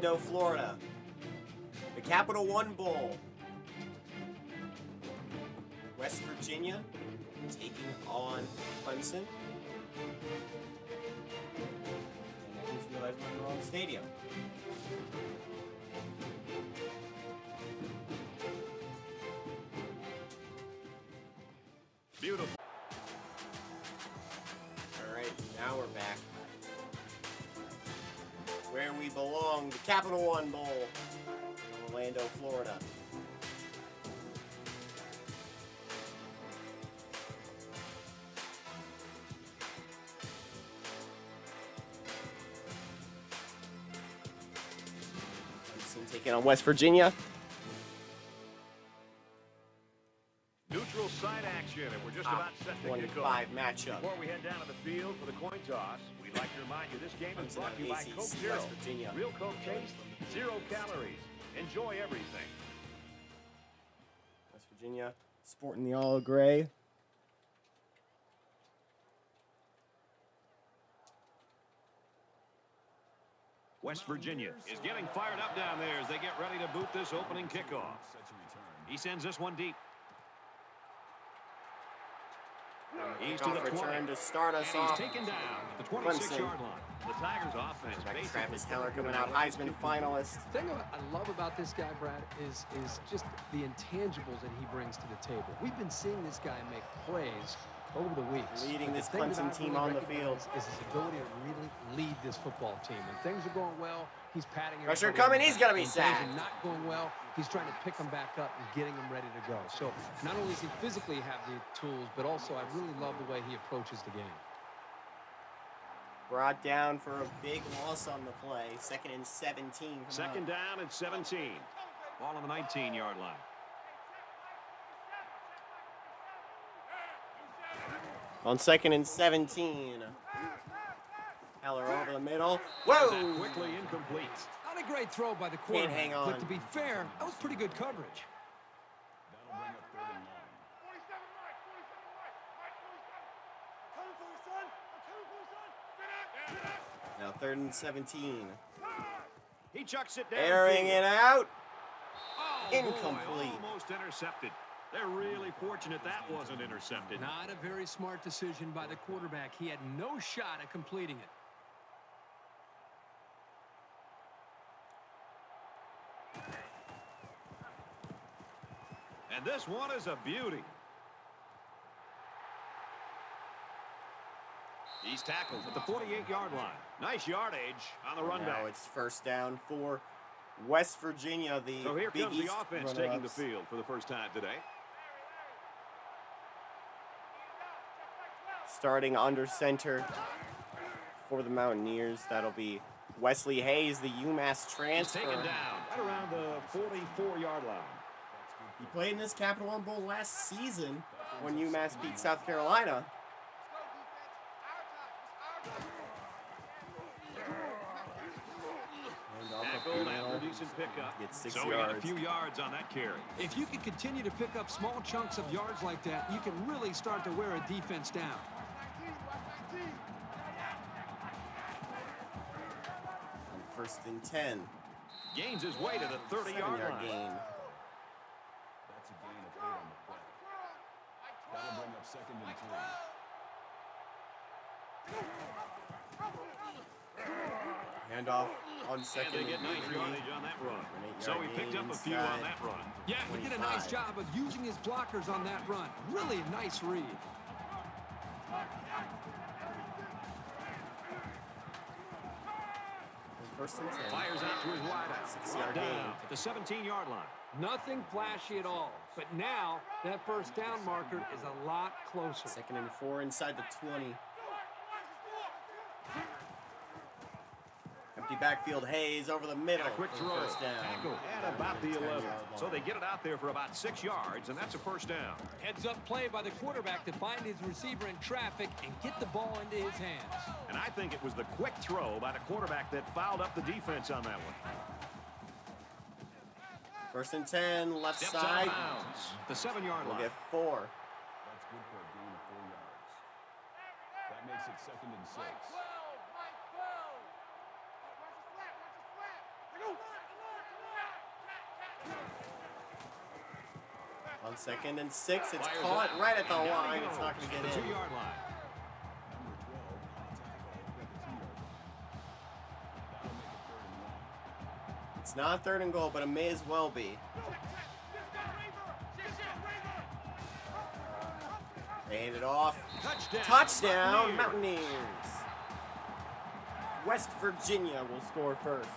Orlando, Florida. The CapitalOne Bowl. West Virginia taking on Clemson. And I just realized we're in the wrong stadium. Beautiful. Alright, now we're back. Where we belong, the CapitalOne Bowl in Orlando, Florida. Clemson taking on West Virginia. Neutral side action, and we're just about set to kick 25 off. matchup. Before we head down to the field for the coin toss, we'd like to remind you this game is Clemson brought to you by ACC, Coke Zero. West Virginia. Real Coke taste, 0 calories. Enjoy everything. West Virginia sporting the all gray. West Virginia is getting fired up down there as they get ready to boot this opening kickoff. He sends this one deep. He's to the 20. Return to start us And off. he's taken down at the 26-yard line. The Tigers offense basically Travis Heller coming out, Heisman finalist. The thing I love about this guy, Brad, is just the intangibles that he brings to the table. We've been seeing this guy make plays over the weeks. Leading But this the thing that Clemson I team really on the recognize field. is his ability to really lead this football team. When things are going well, he's patting Pressure everybody on coming, the he's back. gonna be When sacked. things are not going well, he's trying to pick them back up and getting them ready to go. So not only does he physically have the tools, but also I really love the way he approaches the game. Brought down for a big loss on the play. 2nd and 17. Second down and 17. Ball on the 19-yard line. On 2nd and 17. Heller over the middle. That Whoa! quickly incomplete. Not a great throw by the quarterback, hang on. but to be fair, that was pretty good coverage. Now 3rd and 17. He chucks it down. Airing it out. Oh, Incomplete. Boy, almost intercepted. They're really fortunate that wasn't intercepted. Not a very smart decision by the quarterback. He had no shot at completing it. And this one is a beauty. He's tackled at the 48-yard line. Nice yardage on the run Now back. it's 1st down for West Virginia, the So here Big comes East the offense taking the runner-ups. field for the first time today. Starting under center for the Mountaineers. That'll be Wesley Hayes, the UMass He's transfer. taken down right around the 44-yard line. He played in this CapitalOne Bowl last season when UMass beat South Carolina. Tackled after a decent pickup. Gets 6 So we got a yards. few yards on that carry. If you can continue to pick up small chunks of yards like that, you can really start to wear a defense down. On 1st and 10. Gains his way to the 30-yard 7-yard line. gain. That's a gain of 8 on the play. That'll bring up 2nd and 3. Handoff on And 2nd they and get nice 3. yardage on that run. An 8-yard So he picked gain up a few on inside. that run. Yeah, he did a nice 25. job of using his blockers on that run. Really a nice read. On 1st and 10. Fires out to his wideout. 6-yard Down gain. at the 17-yard line. Nothing flashy at all. But now that first down marker is a lot closer. 2nd and 4 inside the 20. Empty backfield, Hayes over the middle. And a quick for throw. 1st down. Tackle at about the 11. 10-yard So line. they get it out there for about 6 yards, and that's a 1st down. Heads up play by the quarterback to find his receiver in traffic and get the ball into his hands. And I think it was the quick throw by the quarterback that fouled up the defense on that one. 1st and 10, left Steps out side. of bounds. The 7-yard We'll line. get 4. That's good for a gain of 4 yards. That makes it 2nd and 6. On 2nd and 6, it's Fires caught out. right at the And down line. he It's not goes going to at get the in. 2-yard line. Number 12 on the tackle at the 2-yard line. That'll make it 3rd and 1. It's not 3rd and goal, but it may as well be. They hand it off. Touchdown, Mountaineers. West Virginia will score first.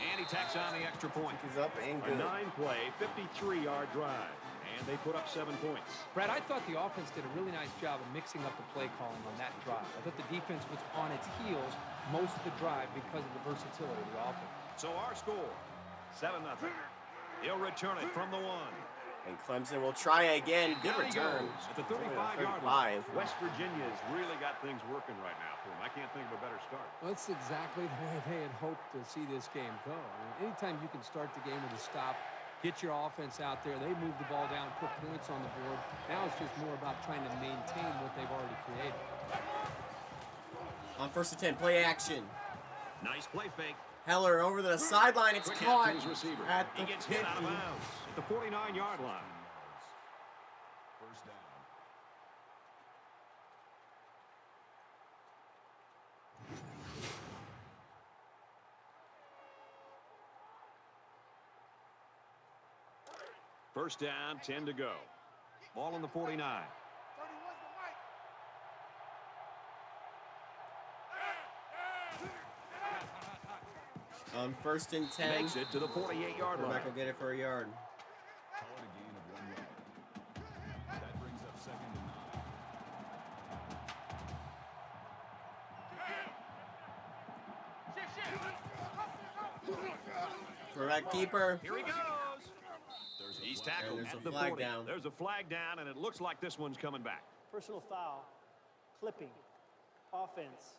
And he tacks on the extra point. He's up and A good. 9-play, 53-yard drive, and they put up 7 points. Brad, I thought the offense did a really nice job of mixing up the play calling on that drive. I thought the defense was on its heels most of the drive because of the versatility of the offense. So our score, 7-0. He'll return it from the 1. And Clemson will try again. Good Down he return. goes at the 35-yard line. 35. West Virginia's really got things working right now for them. I can't think of a better start. Well, that's exactly the way they had hoped to see this game go. I mean, anytime you can start the game with a stop, get your offense out there, they move the ball down, put points on the board. Now it's just more about trying to maintain what they've already created. On 1st and 10, play action. Nice play fake. Heller over the sideline. It's Quick caught out to his receiver. at He the gets 50. hit out of bounds at the 49-yard line. 1st down. First down, 10 to go. Ball on the 49. On 1st and 10, Makes it to the 48-yard line. quarterback will get it for a yard. Call it a gain of 1 yard. That brings up 2nd and 9. Quarterback keeper. Here he goes. He's tackled And there's at a the flag 40. down. There's a flag down, and it looks like this one's coming back. Personal foul, clipping, offense.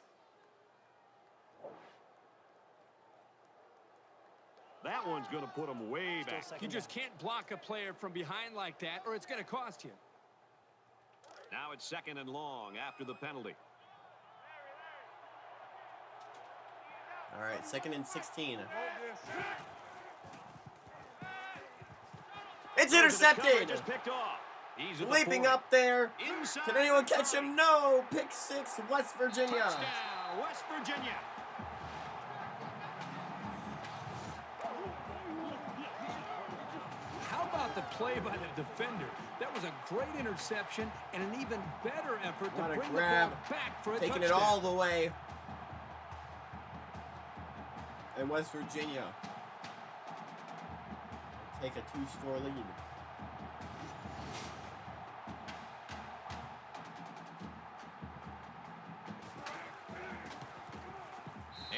That one's going to put him way Still back. second You just down. can't block a player from behind like that, or it's going to cost you. Now it's 2nd and long after the penalty. All right, 2nd and 16. It's intercepted. Just picked off. He's at the Leaping 40. up there. Inside Can anyone the catch 30. him? No. Pick 6, West Virginia. Touchdown, West Virginia. How about the play by the defender? That was a great interception and an even better effort to What a bring the grab. ball back for a Taking touchdown. it all the way. And West Virginia take a 2-score lead.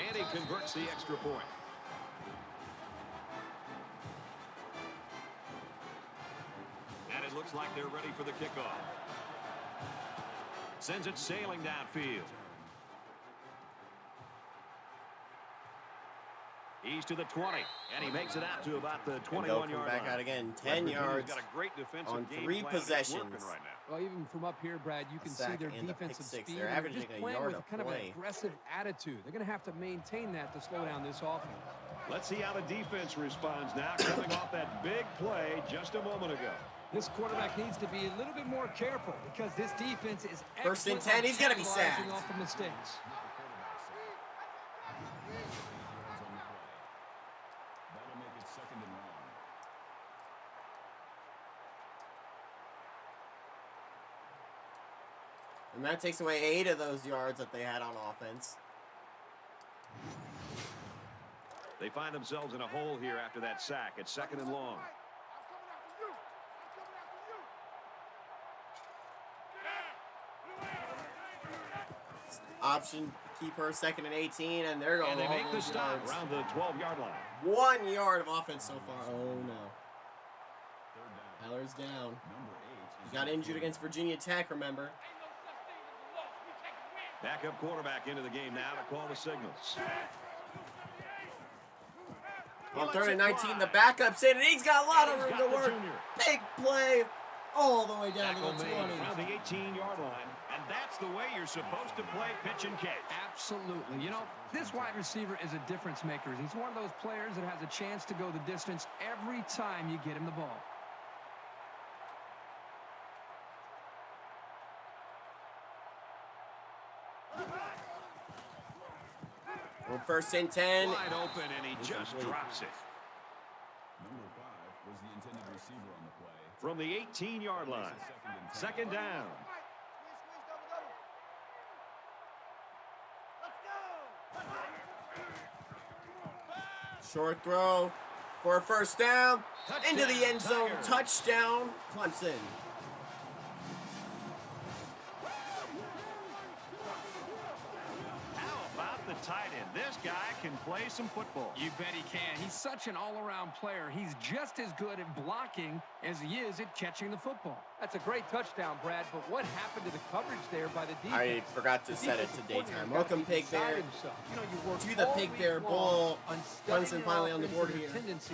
And he converts the extra point. And it looks like they're ready for the kickoff. Sends it sailing downfield. He's to the 20, and he makes it out to about the And they'll 21-yard come line. back out again. West 10 Virginia's yards. got a great defensive on game 3 plan that's possessions. working right now. Well, even from up here, Brad, you can see sack their and a pick defensive 6. speed. They're and averaging just a playing yard with a kind of an play. aggressive attitude. They're going to have to maintain that to slow down this offense. Let's see how the defense responds now, coming off that big play just a moment ago. This quarterback needs to be a little bit more careful because this defense is 1st and excellent 10, on he's gonna be capitalizing sacked. off of mistakes. That'll make it 2nd and 1. And that takes away 8 of those yards that they had on offense. They find themselves in a hole here after that sack. It's 2nd and long. Option keeper, 2nd and 18, and they're going And they all make the those stop yards. around the 12-yard line. 1 yard of offense so far. Oh no. 3rd down. Heller's down. Number 8. He got injured against Virginia Tech, remember? Backup quarterback into the game now to call the signals. On 3rd and 19, the backup's in, and he's got a lot of room to work. Big play all the way down to Tackle the made 20. around the 18-yard line, and that's the way you're supposed to play pitch and catch. Absolutely. You know, this wide receiver is a difference maker. He's one of those players that has a chance to go the distance every time you get him the ball. Well, 1st and 10. Wide open, and he just drops it. Number 5 was the intended receiver on the play. From the 18-yard line. Second down. Short throw for a 1st down. Touchdown, Into the end zone. Tigers. Touchdown, Clemson. How about the tight end? This guy can play some football. You bet he can. He's such an all-around player. He's just as good at blocking as he is at catching the football. That's a great touchdown, Brad, but what happened to the coverage there by the defense? I forgot to set it to daytime. Welcome, Pig Bear, to the Pig Bear Bowl. Clemson finally on the board here. Tendencies,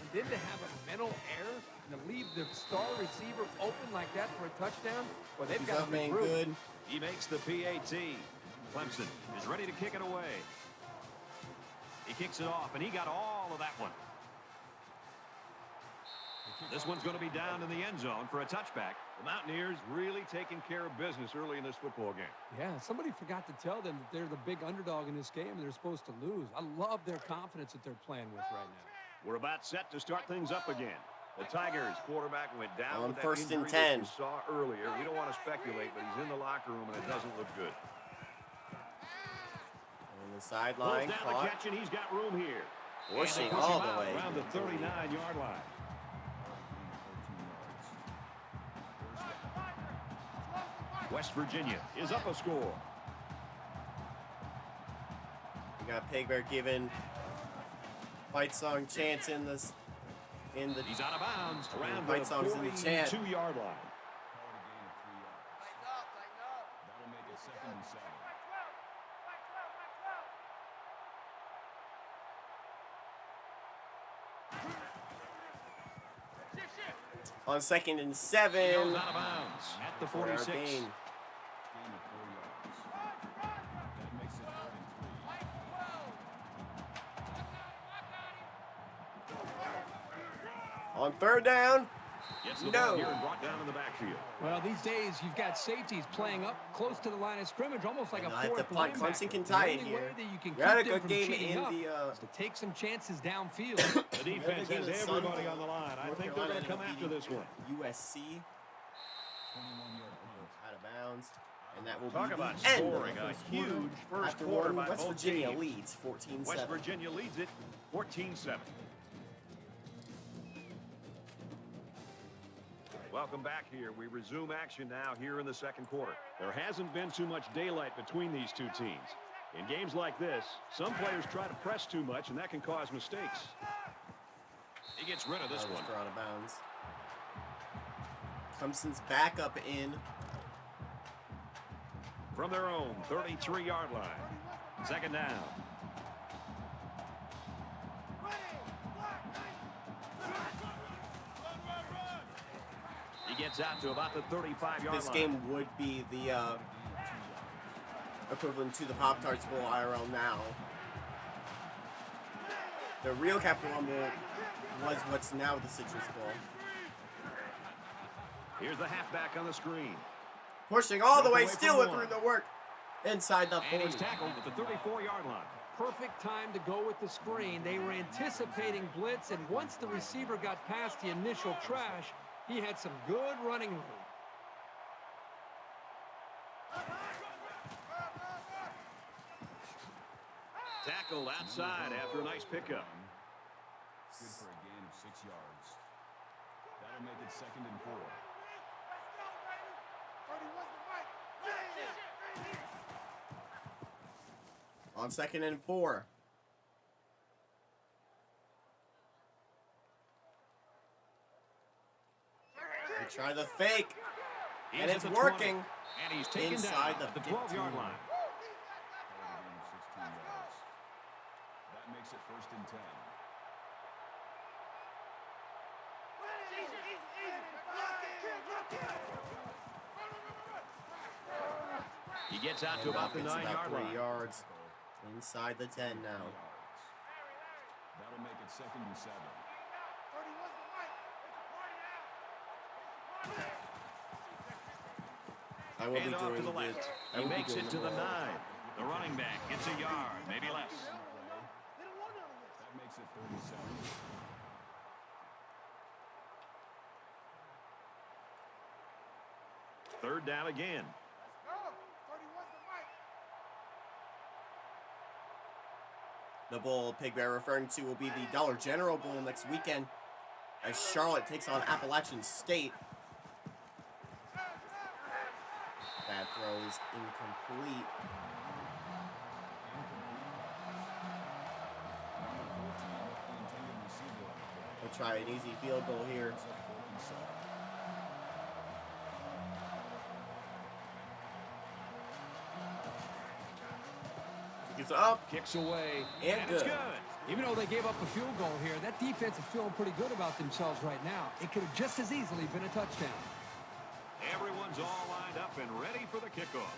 and then to have a mental error and to leave the star receiver open like that for a touchdown, well, they've He's got up, to be man, brutal. good. He makes the PAT. Clemson is ready to kick it away. He kicks it off, and he got all of that one. This one's going to be down in the end zone for a touchback. The Mountaineers really taking care of business early in this football game. Yeah, somebody forgot to tell them that they're the big underdog in this game and they're supposed to lose. I love their confidence that they're playing with right now. We're about set to start things up again. The Tigers quarterback went down On with that 1st and injury 10. that we saw earlier. We don't want to speculate, but he's in the locker room, and it doesn't look good. On the Pulls sideline, down the caught. catch, and he's got room here. Pushing And they push all him the out way. around the 39-yard line. 13 yards. West Virginia is up a score. We got Pig Bear giving Fight Song chants in this. He's out of bounds. Around Fight the Song's in the chat. 42-yard line. Call it a gain of 3 yards. That'll make it 2nd and 7. On 2nd and He 7. goes out of bounds at the For our 46. gain. Gain of 4 yards. That makes it 3rd and 3. On 3rd down. Gets the No. ball here and brought down in the backfield. Well, these days, you've got safeties playing up close to the line of scrimmage, almost like a They'll have to fourth punt. linebacker. Clemson can tie it The only here. way that you can We had a keep them good from game cheating in up the, is to take some chances downfield. The defense game has in the sun. everybody on the line. I think they're going to come after this one. USC 21-yard punt. out of bounds. And that will Talk be about the end scoring of the a first huge quarter. first After quarter one, by West both Virginia teams. leads 14-7. West Virginia leads it 14-7. Welcome back here. We resume action now here in the second quarter. There hasn't been too much daylight between these two teams. In games like this, some players try to press too much, and that can cause mistakes. He gets rid of this That was one. for out of bounds. Clemson's back up in. From their own 33-yard line. Second down. He gets out to about the 35-yard This line. game would be the equivalent to the Pop-Tarts Bowl IRL now. The real CapitalOne Bowl was what's now the Citrus Bowl. Here's the halfback on the screen. Pushing all the Broke way, away still from through one. the work. Inside the And he's 40. tackled at the 34-yard line. Perfect time to go with the screen. They were anticipating blitz, and once the receiver got past the initial trash, he had some good running room. Tackled outside after a nice pickup. Good for a gain of 6 yards. That'll make it 2nd and 4. On 2nd and 4. They try the fake. He's And at it's the working 20, and he's taken inside down the at the 12-yard 15. line. Call it a gain of 16 yards. That makes it 1st and 10. He gets out to And about the it's 9-yard 3 line. yards. Inside the 10 now. That'll make it 2nd and 7. I will be And off to doing the the left. I He will be makes doing it to the 9. roll. The running back gets a yard, maybe less. That makes it 3rd and 7. Third down again. The bowl Pig Bear referring to will be the Dollar General Bowl next weekend as Charlotte takes on Appalachian State. That throw is incomplete. We'll try an easy field goal here. Gets up. Kicks away. And it's good. good. Even though they gave up a field goal here, that defense is feeling pretty good about themselves right now. It could have just as easily been a touchdown. Everyone's all lined up and ready for the kickoff.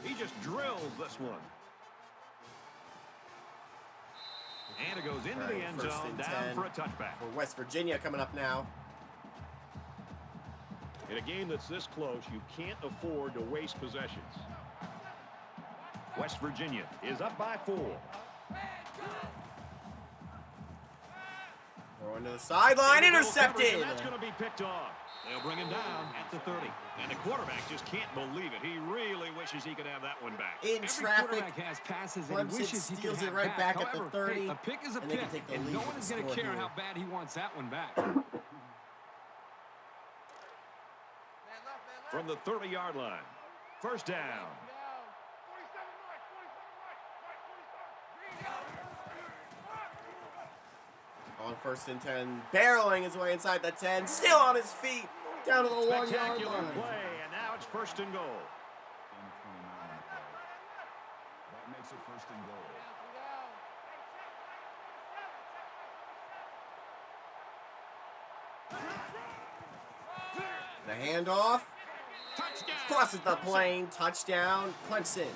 He just drills this one. And it goes into the end First zone, and down 10 for a touchback. for West Virginia coming up now. In a game that's this close, you can't afford to waste possessions. West Virginia is up by 4. Going to the sideline, intercepted. And that's going to be picked off. They'll bring him down at the 30. And the quarterback just can't believe it. He really wishes he could have that one back. In Every traffic, quarterback has passes that he Clemson wishes he could steals it have right back at the However, 30, hey, a pick is a and they pick, can take the and lead no with one the is going to score care here. how bad he wants that one back. From the 30-yard line. First down. On 1st and 10, barreling his way inside the 10, still on his feet, down to the 1-yard Spectacular line. play, and now it's 1st and goal. And 29 on the play. That makes it 1st and goal. The handoff, Touchdown. crosses the plane, touchdown, Clemson.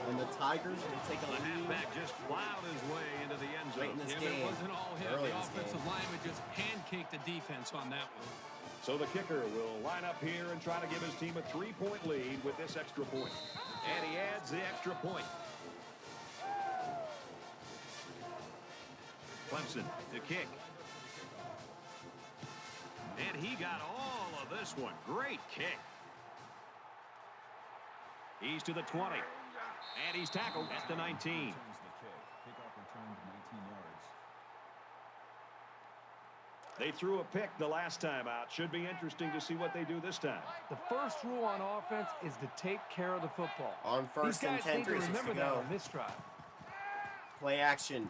And the Tigers will take a The lead. halfback just plowed his way into the end Late in zone. this Yeah, game, it wasn't all him. early The in this offensive game. lineman just pancaked the defense on that one. So the kicker will line up here and try to give his team a 3-point lead with this extra point. And he adds the extra point. Clemson to kick. And he got all of this one. Great kick. He's to the 20. And he's tackled at the 19. Returns the kick. Kickoff returned 19 yards. They threw a pick the last time out. Should be interesting to see what they do this time. The first rule on offense is to take care of the football. On These 1st and guys 10, need to 3 to remember that go. on this drive. Play action.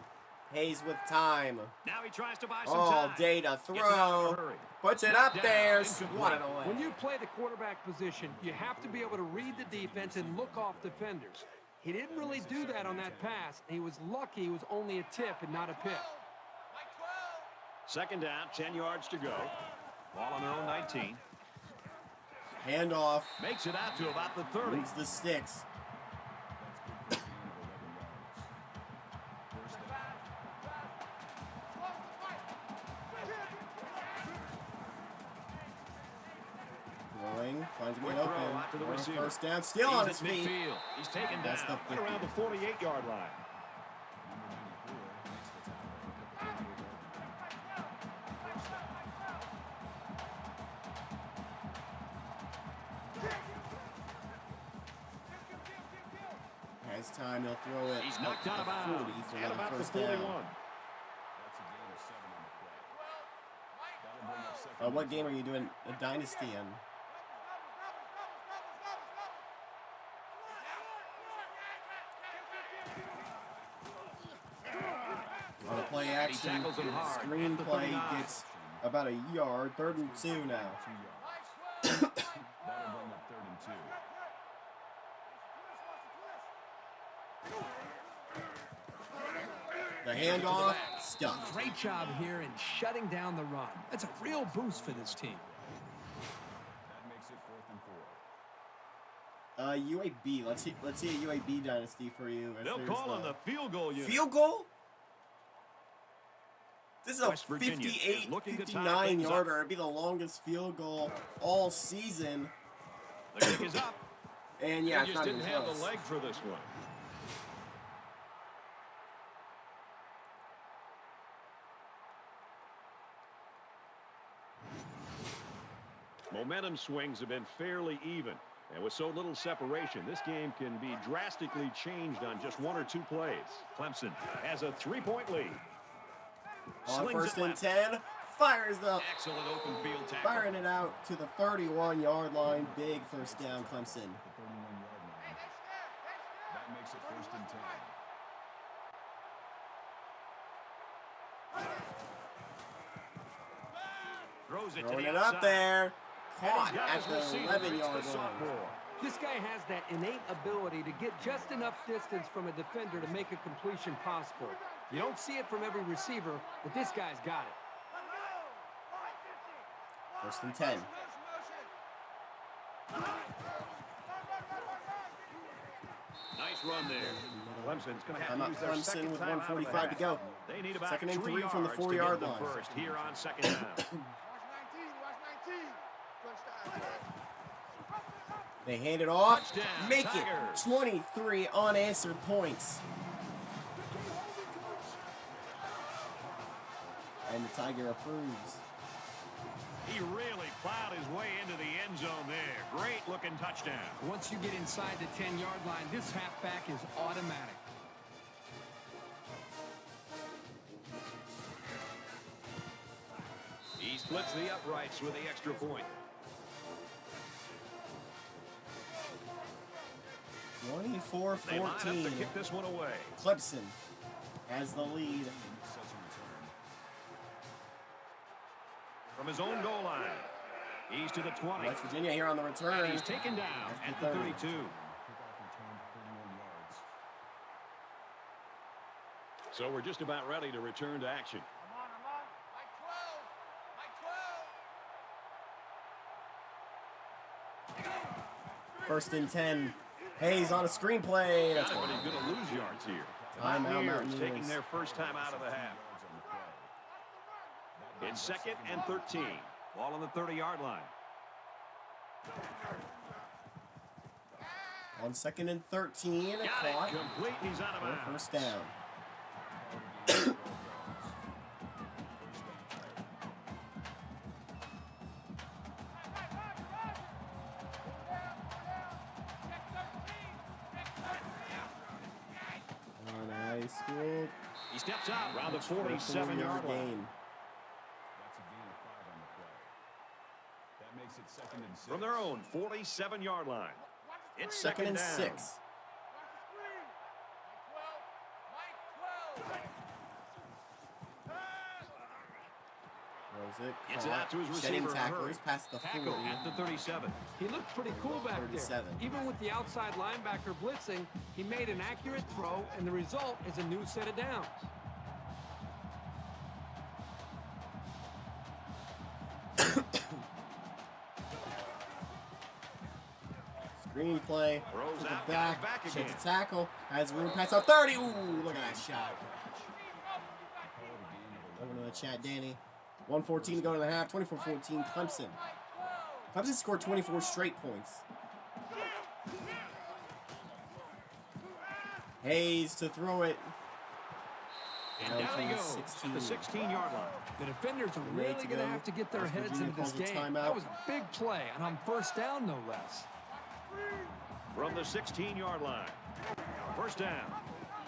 Hayes with time. Now he tries to buy some All time. day to Gets it out in a throw. hurry. Puts it up Down, there. incomplete. Swatted away. When you play the quarterback position, you have to be able to read the defense and look off defenders. He didn't really do that on that pass. He was lucky it was only a tip and not a pick. Second down, 10 yards to go. Ball on their own 19. Handoff. Makes it out to about the 30. Moves the sticks. That's good for a gain of 11 yards. First down. Throwing. Finds a Quick man throw open. out to the On receiver. 1st down. Still on his He's at feet. midfield. He's taken down. That's the Right around the 48-yard line. Number 94 makes the tackle. 38 yards. Has time. He'll throw it. He's up knocked to out the of bounds. 40 for At another about the first 41. down. That's a gain of 7 on the play. That'll bring up 2nd. What game are you doing a dynasty in? On a play action, tackles him hard at the screenplay 39. gets about a yard. 3rd and 2 now. 2 yards. That'll bring up 3rd and 2. The handoff, stuffed. Great job here in shutting down the run. That's a real boost for this team. That makes UAB. Let's see a UAB dynasty for you. They'll call on the field goal unit. Field goal? This is a West Virginia is 58, looking to tie 59 things up. yarder. It'd be the longest field goal all season. The kick is up. And yeah, They it's just not didn't even have close. the leg for this one. Momentum swings have been fairly even. And with so little separation, this game can be drastically changed on just 1 or 2 plays. Clemson has a 3-point lead. On Slings first it and left. 10, fires up. Excellent open field tackle. Firing it out to the 31-yard line. Big first down, Clemson. The 31-yard line. That makes it 1st and 10. Throws it to Throwing the it outside. up there. And Caught he's got at his the receiver. 11-yard It's the line. sophomore. This guy has that innate ability to get just enough distance from a defender to make a completion possible. You don't see it from every receiver, but this guy's got it. First and 10. Nice run there. Clemson's going to have Timeout to use their Clemson second with time out of the 1:45 to half. go. They need about 2nd and 3 3 from the yards to 4-yard get the line. first here on 2nd down. They hand it off. Touchdown, Make Tigers. it 23 unanswered points. And the Tiger approves. He really plowed his way into the end zone there. Great looking touchdown. Once you get inside the 10-yard line, this halfback is automatic. He splits the uprights with the extra point. 24-14. They line up to kick this one away. Clemson has the lead. From his own goal line. He's to the 20. West Virginia here on the return. And he's taken down That's at the the 30. 32. Kickoff return, 31 yards. So we're just about ready to return to action. First and 10. Hayes on a screenplay. That's Got it, but one. he's going to lose yards here. Timeout, Mountaineers Mountaineers. taking their first time out of the half. It's 2nd and 13. Ball on the 30-yard line. On 2nd and 13. Got Caught. it complete. He's out of For bounds. first down. On high school. He steps out around the 47-yard 47-yard line. gain. That's a gain of 5 on the play. That makes it 2nd and 6. From their own 47-yard line. It's Second and down. 6. Throws it. Gets it Caught. out to his Shedding receiver in a hurry. tacklers past the 40. Tackle at the 37. He looked pretty cool back 37. there. Even with the outside linebacker blitzing, he made an accurate throw, and the result is a new set of downs. Screenplay. Throws To the out, back. back Sheds again. a tackle. Has room past the 30. Ooh, look at that shot. Over to the chat, Danny. 1:14 to go to the half. 24-14, Clemson. Clemson scored 24 straight points. Hayes to throw it. And Down down to he the goes 16. at the 16-yard line. The defenders are Way really to going to go. have to get their West heads Virginia into this calls a game. timeout. That was a big play, and on first down, no less. From the 16-yard line. First down.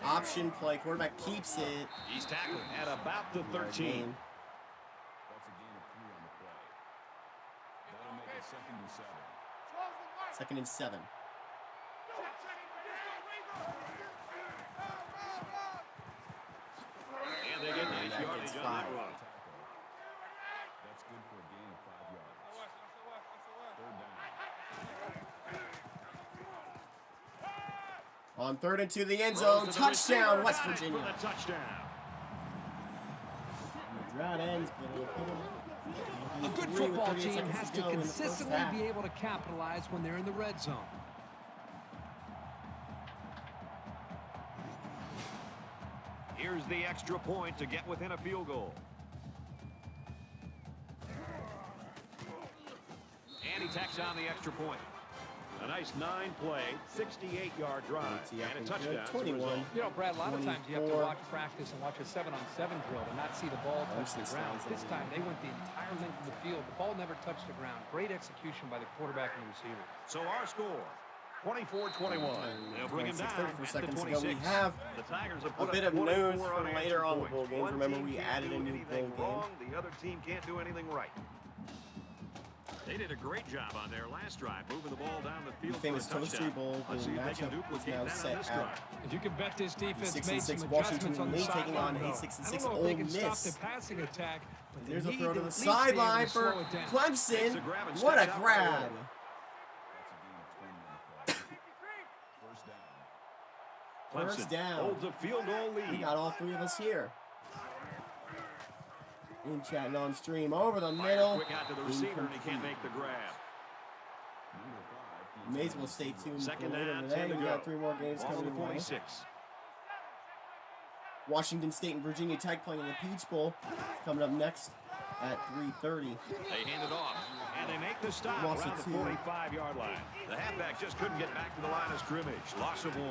Option play. Quarterback keeps it. He's tackled at about the 13. That's a gain of 3 on the play. That'll make it 2nd and 7. 2nd and 7. And they get nice that yardage gets on that 5. run. That's good for a gain of 5 yards. 3rd down. On 3rd and 2, the end Throws zone. to the Touchdown, receiver West back Virginia. For the touchdown. The drought ends, but A good football team has to consistently be able to capitalize when they're in the red zone. Here's the extra point to get within a field goal. And he tacks on the extra point. A nice 9-play, 68-yard drive, and a touchdown. 21. You know, Brad, a lot of times you have to 24. watch practice and watch a 7-on-7 drill and not see the ball touch the ground. This time, they went the entire length of the field. The ball never touched the ground. Great execution by the quarterback and the receiver. So our score, 24-21. They'll bring him down 34 at seconds the ago. 26. We have The Tigers have a put bit up of news 24 for unanswered later on the points. bowl games. One Remember, team we can't added do a new anything bowl game. wrong. The other team can't do anything right. They did a great job on their last drive, moving the ball down the field. The famous for a Toast touchdown. Bowl Let's see if they can matchup is duplicate now that on set this at drive. You can bet this defense 6 made and 6 some Washington adjustments on the Lee taking on sideline. a 6 and I 6 don't know if Ole they can stop Miss. the passing attack, but they There's a need throw to at the least be able sideline to slow for it down. Clemson. Makes the grab and What a steps out grab! right away. That's a gain of 20 on the play. First down. First down. Holds a field goal We lead. got all three of us here. In chatting on stream over the middle. Quick out to the receiver, and he can't make the grab. Number 5. May as well stay tuned for Second later down, today. 10 to We go. got 3 more games Ball on coming the your way. 46. Washington State and Virginia Tech playing in the Peach Bowl. Coming up next at 3:30. They hand it off, and they make the stop Loss around of the 2. 45-yard line. The halfback just couldn't get back to the line of scrimmage. Loss of 1.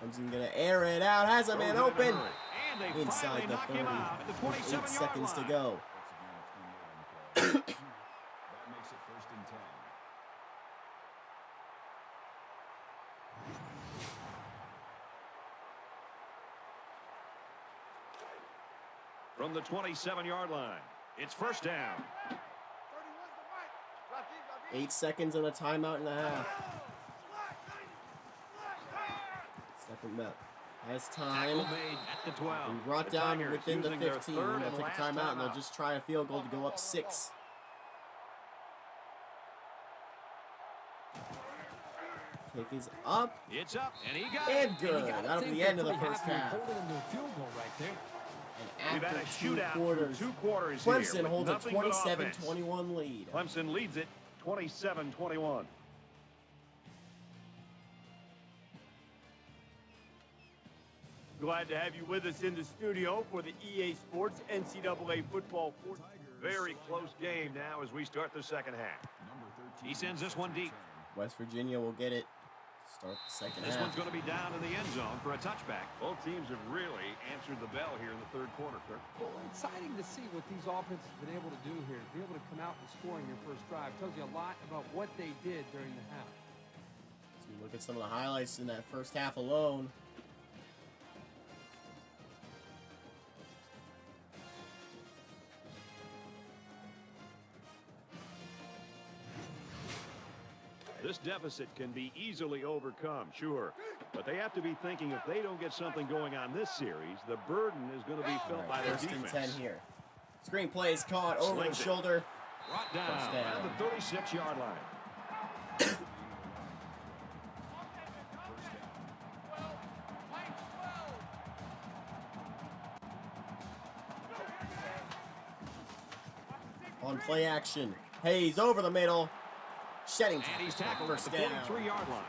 Clemson gonna air it out. Has a man Throws it in a open. hurry. And they Inside finally the knock 30. him out at the 8 27-yard seconds to line. go. That's a gain of 28 on the play. That makes it first and 10. From the 27-yard line, it's first down. 8 seconds and a timeout and a half. Second up. Has time. Tackle made at the 12. We brought The down Tigers within the using their 15. third They'll and take a last timeout and they'll timeout. just try a field goal to go up 6. Kick is up It's up, and he got and it. good. You gotta That'll be think the end of they're the pretty first happy half. holding them to a field goal right there. And We've had a after 2 shootout quarters, for 2 quarters here. Clemson with holds a nothing but offense. 27-21 lead. Clemson leads it 27-21. Glad to have you with us in the studio for the EA Sports NCAA Football 14. Very close game now as we start the second half. Number 13. He sends this one deep. West Virginia will get it. Start the second This half. one's going to be down in the end zone for a touchback. Both teams have really answered the bell here in the third quarter, Kirk. Well, exciting to see what these offenses have been able to do here. To be able to come out and score in your first drive tells you a lot about what they did during the half. So we look at some of the highlights in that first half alone. This deficit can be easily overcome, sure. But they have to be thinking if they don't get something going on this series, the burden is going to be felt by their First and defense. 10 here. Screen play is caught over Slings the it. shoulder. Brought down First down. around the 36-yard line. On play action. Hayes over the middle. Shedding And he's tackled at first the down. 43-yard line.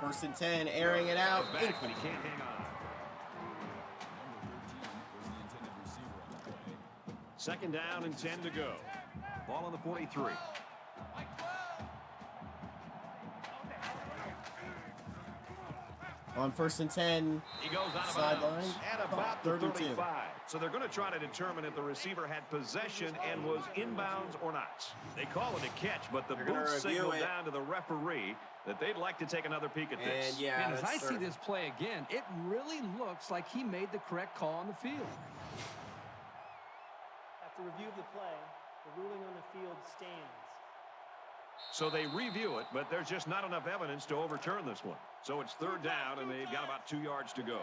First and 10, airing it out. Back, but he can't hang on. Number 13 was the intended receiver on the play. Second down and 10 to go. Ball on the 43. On first and 10, He goes out of Sideline. bounds at about the 32. 35. So they're going to try to determine if the receiver had possession and was inbounds or not. They call it a catch, but the They're gonna booth review signaled it. down to the referee that they'd like to take another peek at this. and yeah, And as I that's see this play again, it really looks like he made the correct call on the field. After review of the play, the ruling on the field stands. So they review it, but there's just not enough evidence to overturn this one. So it's third down, and they've got about 2 yards to go.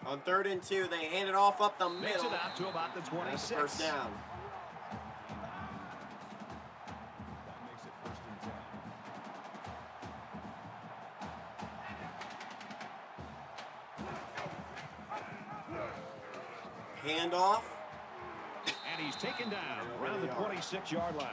on third and 2. They hand it off up the Makes middle. it out to about the That's 26. first down. That makes it handoff. And he's taken down around the 26-yard line.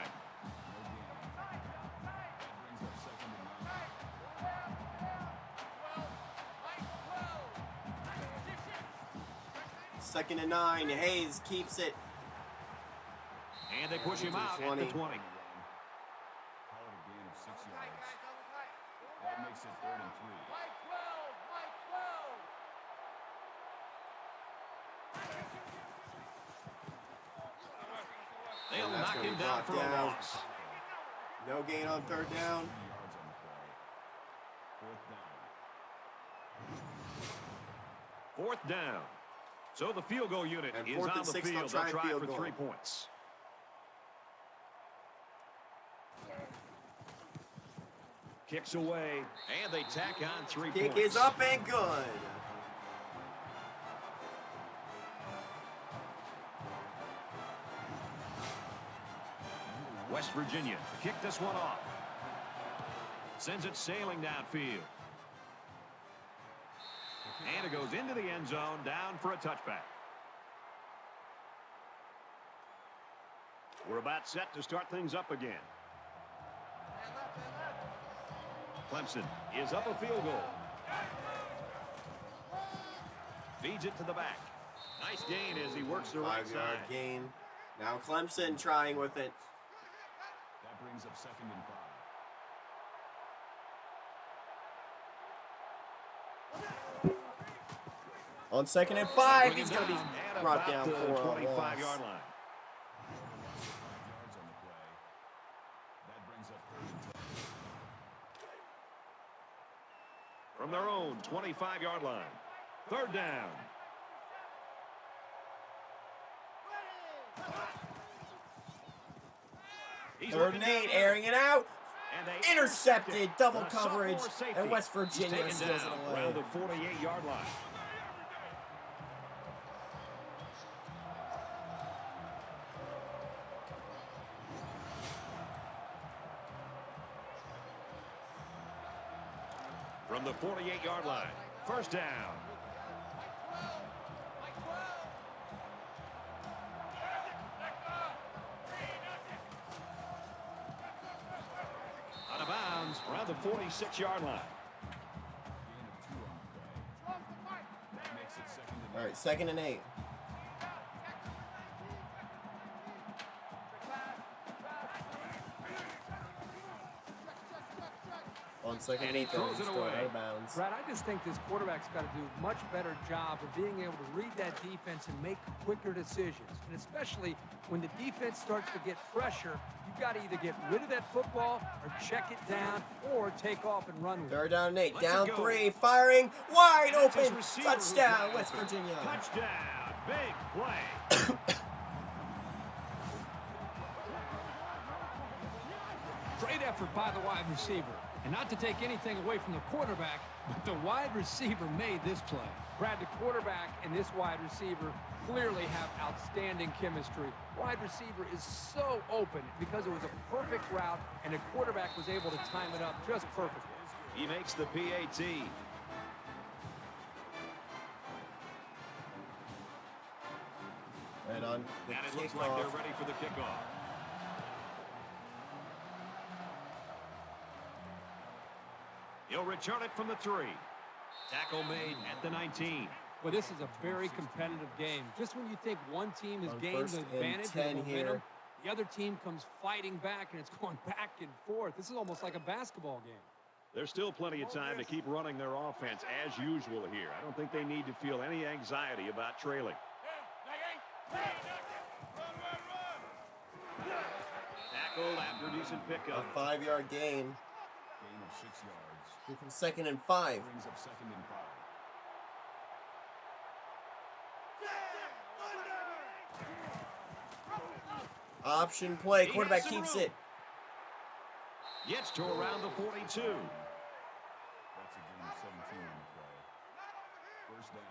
Second and 9. Hayes keeps it. And they push him out at the 20. Call it a gain of 6 yards. That makes it 3rd and 3. They'll And that's knock gonna him be down brought for a down. loss. No gain on 3rd down. 3 yards on the play. 4th down. 4th down. So the field goal unit And is 4th on and the 6, field. they'll try They'll try field for goal. 3 points. Kicks away, and they tack on 3 Kick points. is up and good. West Virginia kick this one off. Sends it sailing downfield. And it goes into the end zone, down for a touchback. We're about set to start things up again. Clemson is up a field goal. Feeds it to the back. Nice gain as he works the right 5-yard side. gain. Now Clemson trying with it. That brings up 2nd and 5. On 2nd and 5, Bring he's him going to be at brought about down the for a 25-yard loss. line. 5 yards on the play. That brings up 3rd and 10. From their own 25-yard line. 3rd down. He's 3rd looking and 8, down airing it out. and they Intercepted, double The coverage, sophomore safety. and West He's Virginia taken steals down it away. around the 48-yard line. From the 48-yard line. 1st down. Out of bounds around the 46-yard line. Gain of 2 on the play. That makes it 2nd and 8. All right, 2nd and 8. On 2nd and 8, though, throws he's it thrown away. out of bounds. Brad, I just think this quarterback's got to do a much better job of being able to read that defense and make quicker decisions. And especially when the defense starts to get pressure, you've got to either get rid of that football or check it down or take off and run with it. 3rd down and 8, Let's down go. 3, firing, wide That's his open, receiver who's touchdown, wide West open. Virginia. Touchdown. Big play. Great effort by the wide receiver. And not to take anything away from the quarterback, but the wide receiver made this play. Brad, the quarterback and this wide receiver clearly have outstanding chemistry. Wide receiver is so open because it was a perfect route, and the quarterback was able to time it up just perfectly. He makes the PAT. Right on the And it looks like kickoff. they're ready for the kickoff. He'll return it from the 3. Tackle made at the 19. Well, this is a very competitive game. Just when you think one team has On gained 1st the and advantage 10 and momentum, here. the other team comes fighting back, and it's going back and forth. This is almost like a basketball game. There's still plenty of time to keep running their offense as usual here. I don't think they need to feel any anxiety about trailing. Tackled after decent pickup. A 5-yard gain. Gain of 6 yards. Here comes 2nd and 5. Brings up 2nd and 5. Option play, He quarterback has some keeps room. it. Gets to around the 42. That's a gain of 17 on the play. 1st down.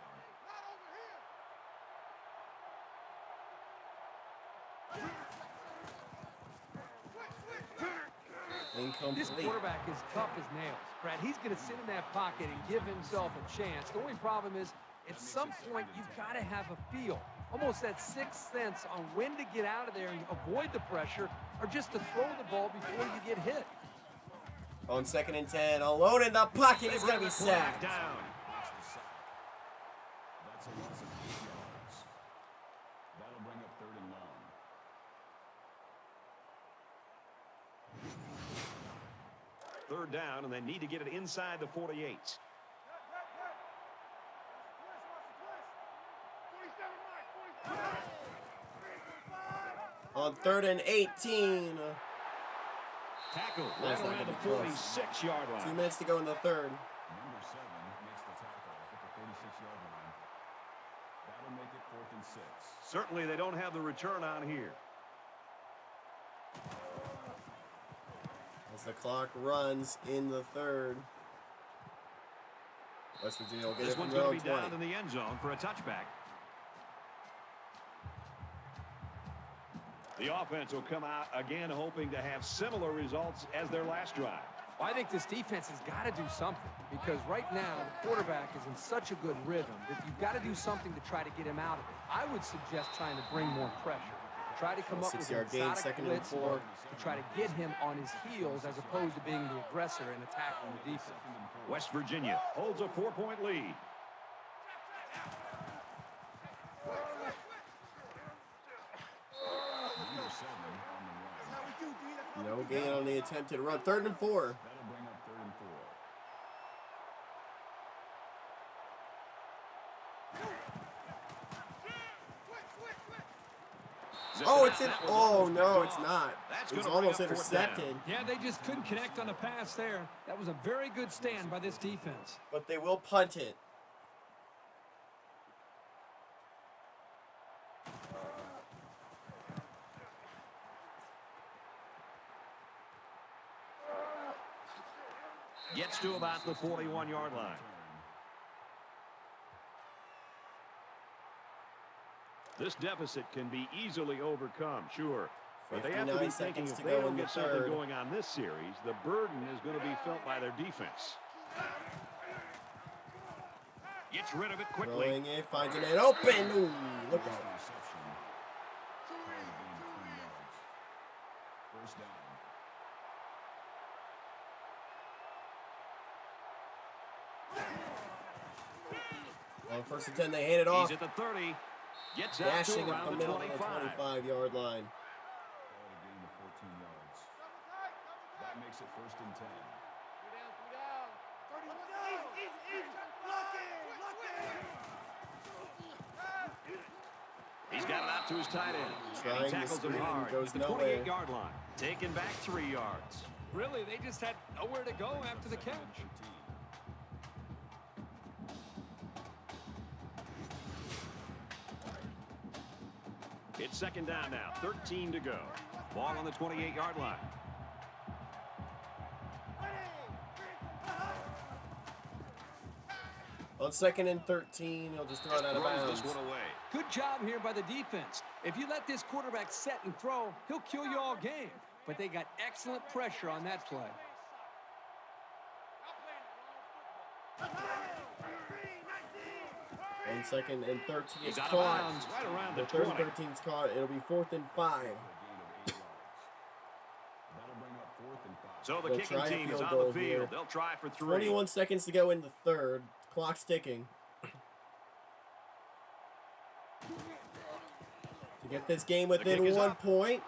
This Incomplete. quarterback is tough as nails. Brad, he's going to sit in that pocket and give himself a chance. The only problem is, at some point, you've got to have a feel almost that sixth sense on when to get out of there and avoid the pressure or just to throw the ball before you get hit. On 2nd and 10, alone in the pocket, he's going to be sacked. Down. That's a loss of 8 yards. That'll bring up 3rd and long. Third down, and they need to get it inside the 48. On 3rd and 18. Tackle That's right not around gonna the be close. 46-yard 2 line. minutes to go in the third. Number 7 makes the tackle at the 46-yard line. That'll make it 4th and 6. Certainly they don't have the return on here. As the clock runs in the third. West Virginia will get This it from one's their going own to be 20. down in the end zone for a touchback. The offense will come out again hoping to have similar results as their last drive. Well, I think this defense has got to do something because right now the quarterback is in such a good rhythm that you've got to do something to try to get him out of it. I would suggest trying to bring more pressure. Try to come up with an 6-yard gain, exotic 2nd and blitz 4. to try to get him on his heels as opposed to being the aggressor and attacking the defense. West Virginia holds a 4-point lead. Number 7 on the run. No gain on the attempted run. 3rd and 4. That'll bring up 3rd and 4. Oh, it's in. Oh, no, it's not. That's It was gonna almost bring up 4th down. intercepted. Yeah, they just couldn't connect on the pass there. That was a very good stand by this defense. But they will punt it. Gets to about the 41-yard line. This deficit can be easily overcome, sure. But they have to be 59 thinking seconds if to they go don't in the get something third. going on this series, the burden is going to be felt by their defense. Gets rid of it quickly. Throwing it, finds an open. Ooh, look out. Reception. Part of the gain of 3 yards. First down. On 1st and 10, they hand it off. He's at the 30. Gets out Dashing to up the around the middle of the 25. 25-yard line. Call a gain of 14 yards. That makes it 1st and 10. He's got it out to his tight end. Trying And he to tackles him screen, hard goes at the nowhere. 28-yard line. Taken back 3 yards. Really, they just had nowhere to go after the catch. 13. It's 2nd down now, 13 to go. Ball on the 28-yard line. On 2nd and 13, he'll just throw it out of Throws bounds. this one away. Good job here by the defense. If you let this quarterback set and throw, he'll kill you all game. But they got excellent pressure on that play. On 2nd and 13, He's it's out of caught. bounds right around The the 3rd 20. and 13 is caught. It'll be 4th and 5. A gain of 8 yards. That'll bring up 4th and 5. So the They'll kicking try a team is field on the goal field. here. They'll try for 3. 21 seconds to go in the third. Clock's ticking. To get this game within kick is 1 up. point.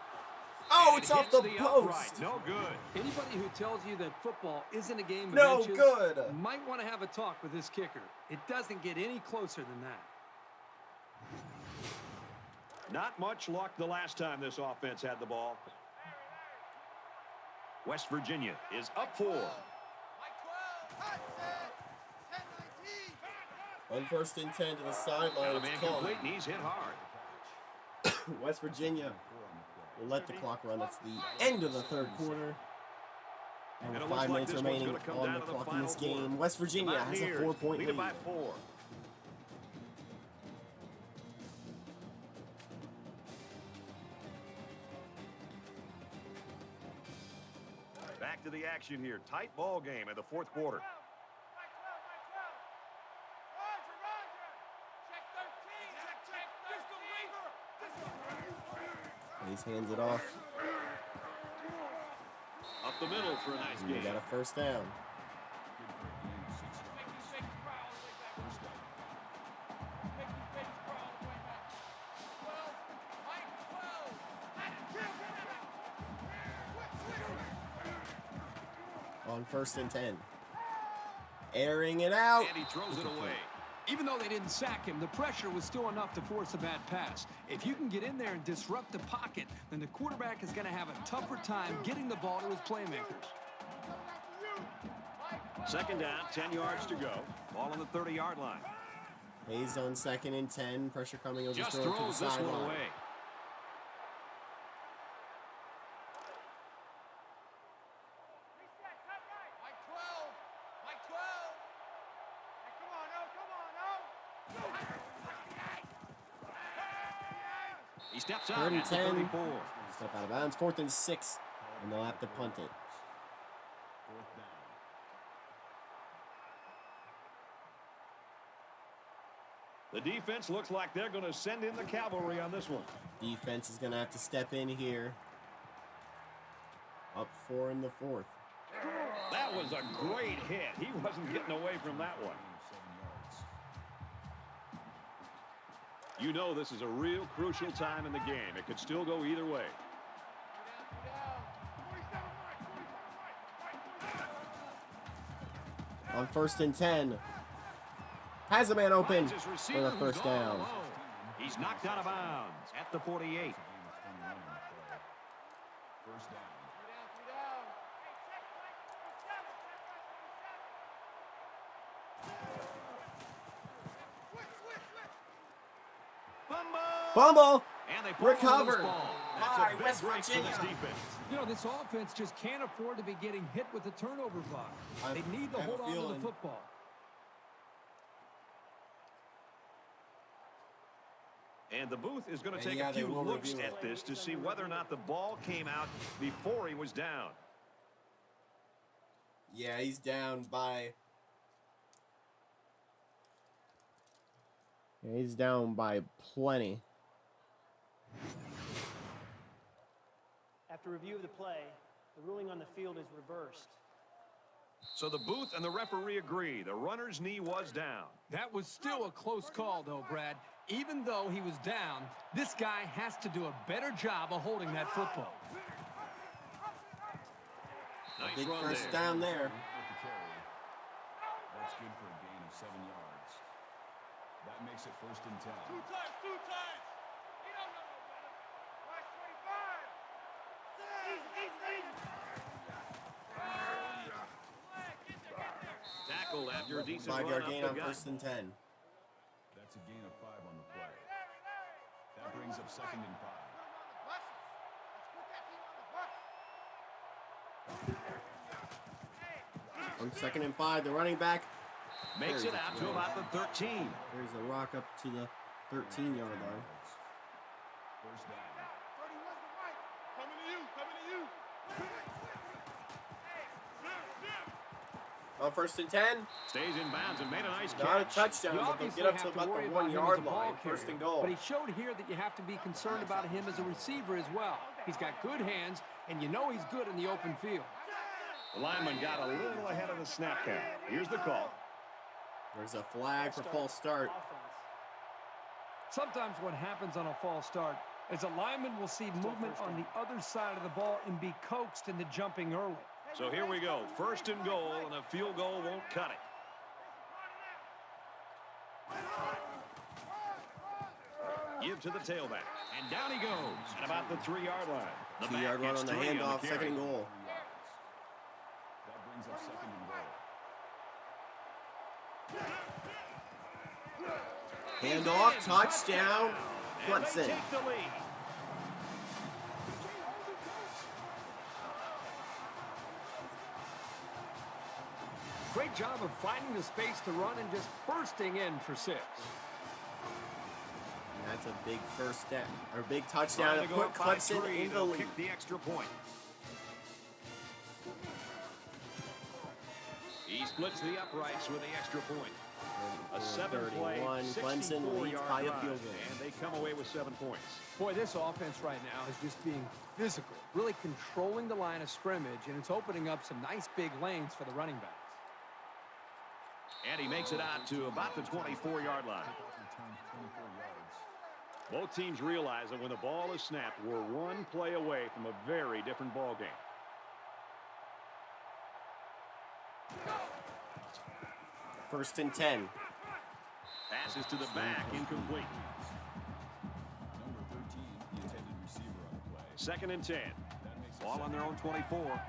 Oh, And it's off hits the upright. post. No good. Anybody who tells you that football isn't a game of No inches good. might want to have a talk with this kicker. It doesn't get any closer than that. Not much luck the last time this offense had the ball. West Virginia is up 4. On 1st and 10 to the sideline, The it's man caught. complete, and he's hit hard. West Virginia will let the clock run. It's the end of the third quarter. And And with it looks 5 like minutes this one's remaining gonna come on down the to the clock in final this quarter. game, West Virginia has a Mountaineers 4-point lead it by lead. 4. Back to the action here. Tight ball game in the 4th quarter. Hayes hands it off. Up the middle for a nice And they gain. got a first down. Good for a gain of 6 yards. First down. On 1st and 10. Airing it out. And he throws it away. Even though they didn't sack him, the pressure was still enough to force a bad pass. If you can get in there and disrupt the pocket, then the quarterback is going to have a tougher time getting the ball to his playmakers. Second down, 10 yards to go. Ball on the 30-yard line. Hayes on 2nd and 10. Pressure coming. He'll just Just throw it to the throws this one sideline. away. He steps out 3rd and at the 10. 34. Step out of bounds. 4th and 6. And they'll have to punt it. 4th down. The defense looks like they're going to send in the cavalry on this one. Defense is going to have to step in here. Up 4 in the 4th. That was a great hit. He wasn't getting away from that one. Gain of 7 yards. You know this is a real crucial time in the game. It could still go either way. On 1st and 10. Has a man open Finds his for receiver the who's first all down. alone. He's knocked out of bounds at the 48. Gain of 21 on the play. First down. Fumble. And they pull on the loose Recovered ball. That's by a big West break for Virginia. this defense. You know, this offense just can't afford to be getting hit with a turnover bug. They need to I have a hold on to the feeling- football. And the booth is going to And take yeah, a they few will looks review at it. this to see whether or not the ball came out before he was down. Yeah, he's down by... Yeah, he's down by plenty. After review of the play, the ruling on the field is reversed. So the booth and the referee agree. The runner's knee was down. That was still a close call, though, Brad. Even though he was down, this guy has to do a better job of holding that football. Nice Big run first there. down there. With the carry. That's good for a gain of 7 yards. That makes it 1st and 10. Tackled after a decent 5-yard run gain up on the gut. 1st and 10. That's a gain of 5 on the play. That brings up 2nd and 5. On 2nd and 5, the running back Makes it out to about the 13. there's a rock up to the 13-yard line. First down. On 1st and 10, Stays in bounds and made a nice not a catch. touchdown, You but they'll obviously get up to have to about worry the about him as a 1-yard ball line. carrier, 1st and goal. But he showed here that you have to be concerned about him as a receiver as well. He's got good hands, and you know he's good in the open field. The lineman got a little ahead of the snap count. Here's the call. There's a flag for false start. Offense. Sometimes what happens on a false start is a lineman will see movement on the other side of the ball and be coaxed into jumping early. So here we go. 1st and goal, and a field goal won't cut it. Give to the tailback. And down he goes. At about the 3-yard line. The 2-yard back run gets on the 3 handoff, carry. 2nd and goal. 3 yards. That brings up 2nd and goal. Handoff, touchdown, And they Clemson. take the lead. Great job of finding the space to run and just bursting in for 6. And that's a big first down, or big touchdown Trying to to go put up by Clemson 3. in the They'll lead. kick the extra point. He splits the uprights with the extra point. A 7-play, 31. Clemson leads 64-yard by a drive, field goal. and they come away with 7 points. Boy, this offense right now is just being physical, really controlling the line of scrimmage, and it's opening up some nice big lanes for the running backs. And he makes it out to about the 24-yard line. Return 24 yards. Both teams realize that when the ball is snapped, we're one play away from a very different ball game. First and 10. Passes to the back, incomplete. Number 13, the intended receiver on the play. Second and 10. That makes it Ball on their own 24.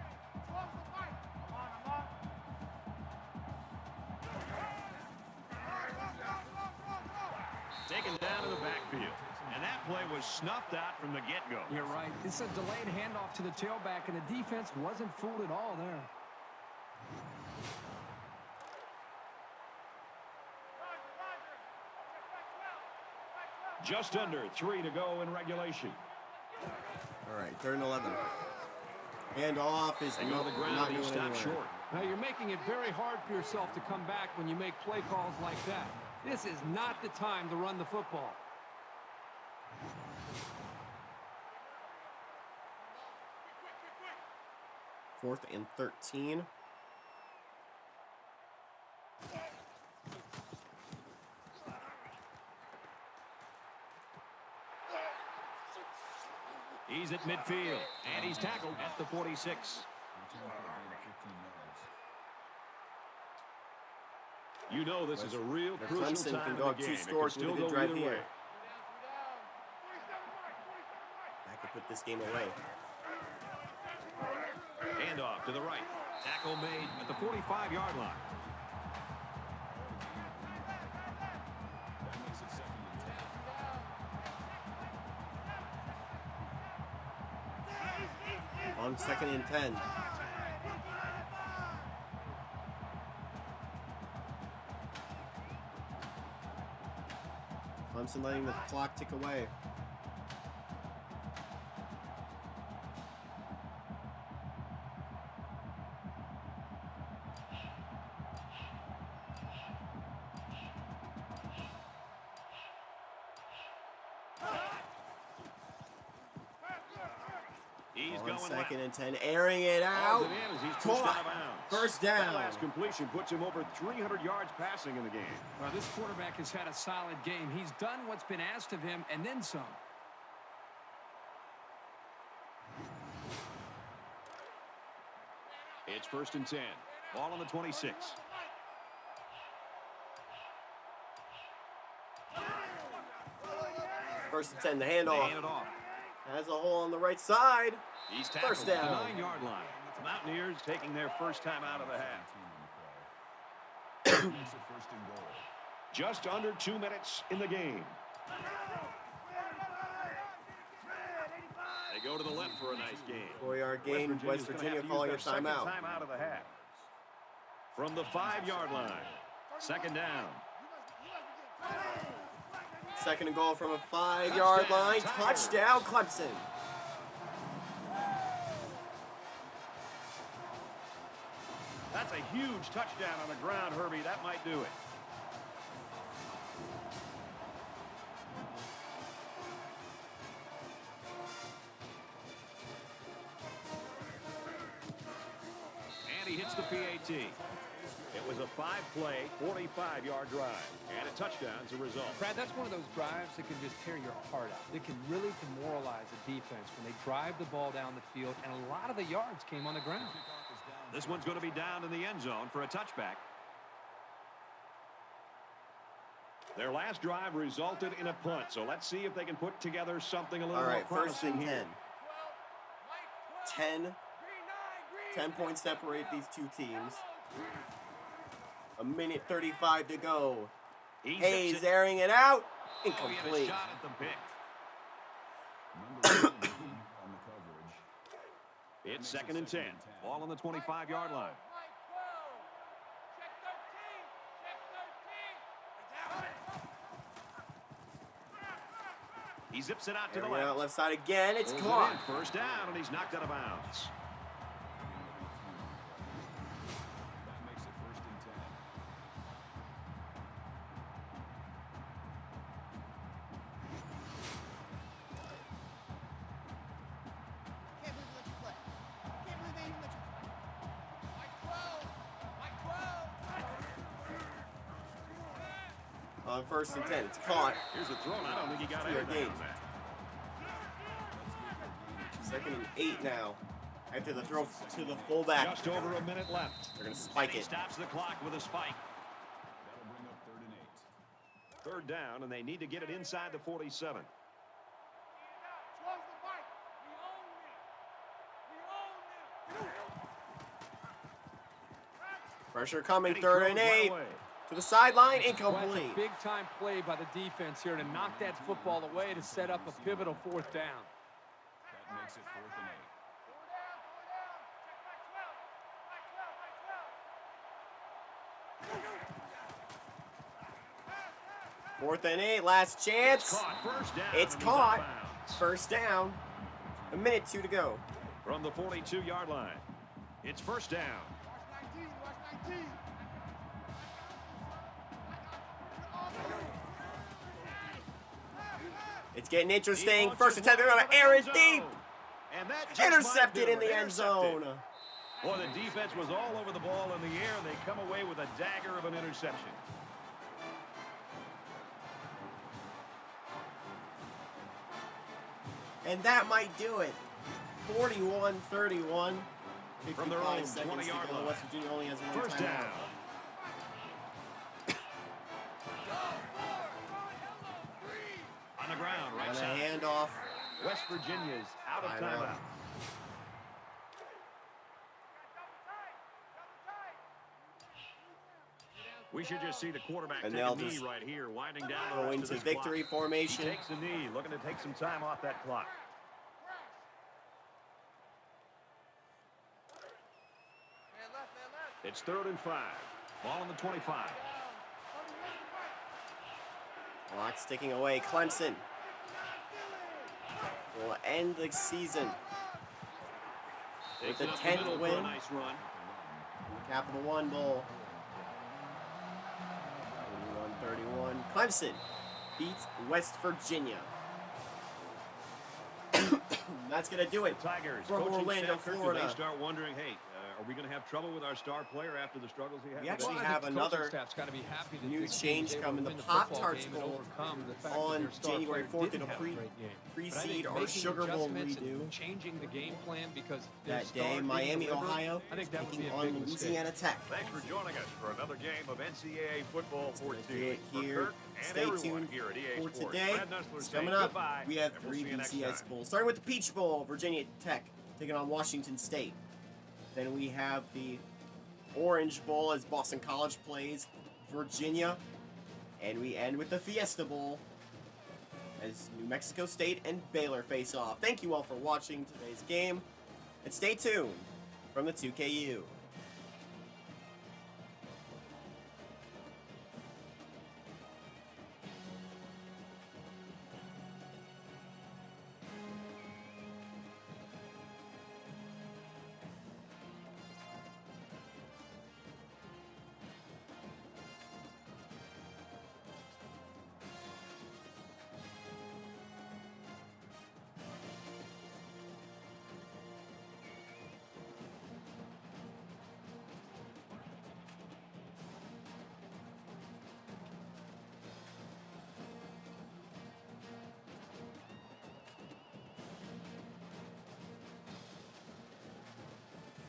Taken down to the backfield. And that play was snuffed out from the get-go. You're right. It's a delayed handoff to the tailback, and the defense wasn't fooled at all there. Just under 3 to go in regulation. All right, 3rd and 11. Hand off is They go to the ground, not he going stopped anywhere. short. Now, you're making it very hard for yourself to come back when you make play calls like that. This is not the time to run the football. Fourth and 13. He's at midfield, and he's tackled at the 46. Return for a gain of 15 yards. You know this is a real The crucial Clemson time can in go the up game. 2 It can scores with still a good go drive either here. way. That could put this game away. Handoff to the right. Tackle made at the 45-yard line. That makes it 2nd and 10. On 2nd and 10. Clemson letting the clock tick away. He's On going 2nd left. and 10, airing it out. Calls it in as he's pushed Caught. out of bounds. First That down. last completion puts him over 300 yards passing in the game. Well, this quarterback has had a solid game. He's done what's been asked of him, and then some. It's 1st and 10. Ball on the 26. First and 10, the They handoff. hand it off. Has a hole on the right side. He's tackled First at the down. 9-yard line. Mountaineers taking their first time out of the half. 17 on the play. That makes it 1st and goal. Just under 2 minutes in the game. They go to the left for a nice game. 4-yard gain. West Virginia calling a timeout. Time out of the half. From the 5-yard line. 2nd down. 2nd and goal from a 5-yard line. Touchdown, Clemson. That's a huge touchdown on the ground, Herbie. That might do it. And he hits the PAT. It was a 5-play, 45-yard drive, and a touchdown as a result. Brad, that's one of those drives that can just tear your heart out. That can really demoralize a defense when they drive the ball down the field, and a lot of the yards came on the ground. This one's going to be down in the end zone for a touchback. Their last drive resulted in a punt, so let's see if they can put together something a little All right, more 1st promising and here. 10. 10 points separate these two teams. A minute 35 to go. He Hayes zips it. airing it out. Oh, he had a Incomplete. shot at the pick. Number 1 on the coverage. It's 2nd and 10. Ball on the 25-yard line. He zips it out to the Airing it out left. left side again. It's Pulls it caught. in. First down, and he's knocked out of bounds. That makes it 1st and on 1st and 10. It's caught. Here's a throw. I don't think he got Clear anything gain. on that. 2nd and 8 now. After the throw to the fullback. Just over a minute left. They're going to spike He it. stops the clock with a spike. That'll bring up 3rd and 8. Third down, and they need to get it inside the 47. Pressure coming, And he 3rd throws and right 8. away. To the sideline, Well, that's incomplete. a big-time play by the defense here to knock that football away to set up a pivotal 4th down. That makes it 4th and 8. 4th and 8, last chance. Caught. First down. It's and he's caught. out of bounds. 1st down. A minute 2 to go. From the 42-yard line. It's 1st down. It's getting He interesting. launches 1st and 10, they're going one to air it for the deep. end zone. And that just might Intercepted do in it. the end Intercepted. zone. Boy, the defense was all over the ball in the air, and they come away with a dagger of an interception. And that might do it. 41-31. From their 55 own seconds to 20-yard go. line. West Virginia only has one First timeout. down. On the ground, right On a side. handoff. West Virginia's out of Timeout. timeout. We should just see the quarterback And take they'll a knee just right here, winding down the Go rest of into this victory clock. formation. He takes a knee, looking to take some time off that clock. It's 3rd and 5. Ball on the 25. Clock sticking away. Clemson will end the season Takes with it a up the 10th middle for win. a nice run. Capital One Bowl. 31-31. Clemson beats West Virginia. That's going to do it. The Tigers, from coaching Orlando, staff, Kirk, Florida. They start wondering, hey, are we going to have trouble with our star player after the struggles he had? We today? actually Well, I have think the coaching another staff's got to be happy that new this team was change able coming. to The win football Pop-Tarts game and Bowl overcome the fact on that their star January player 4th. didn't It'll have a great game. But I precede think our making Sugar Bowl adjustments and redo. changing the game plan because their That star day, didn't Miami, deliver, Ohio, I think that would be taking a on big mistake. Louisiana Tech. Thanks for joining us for another game of NCAA football Gonna 14. get For here. Kirk and Stay everyone tuned here at EA for Sports. today. Brad Nussler It's saying coming up. goodbye, We have and we'll 3 see you next BCS time. Bowls. Starting with the Peach Bowl, Virginia Tech taking on Washington State. Then we have the Orange Bowl as Boston College plays Virginia. And we end with the Fiesta Bowl as New Mexico State and Baylor face off. Thank you all for watching today's game. And stay tuned from the 2KU.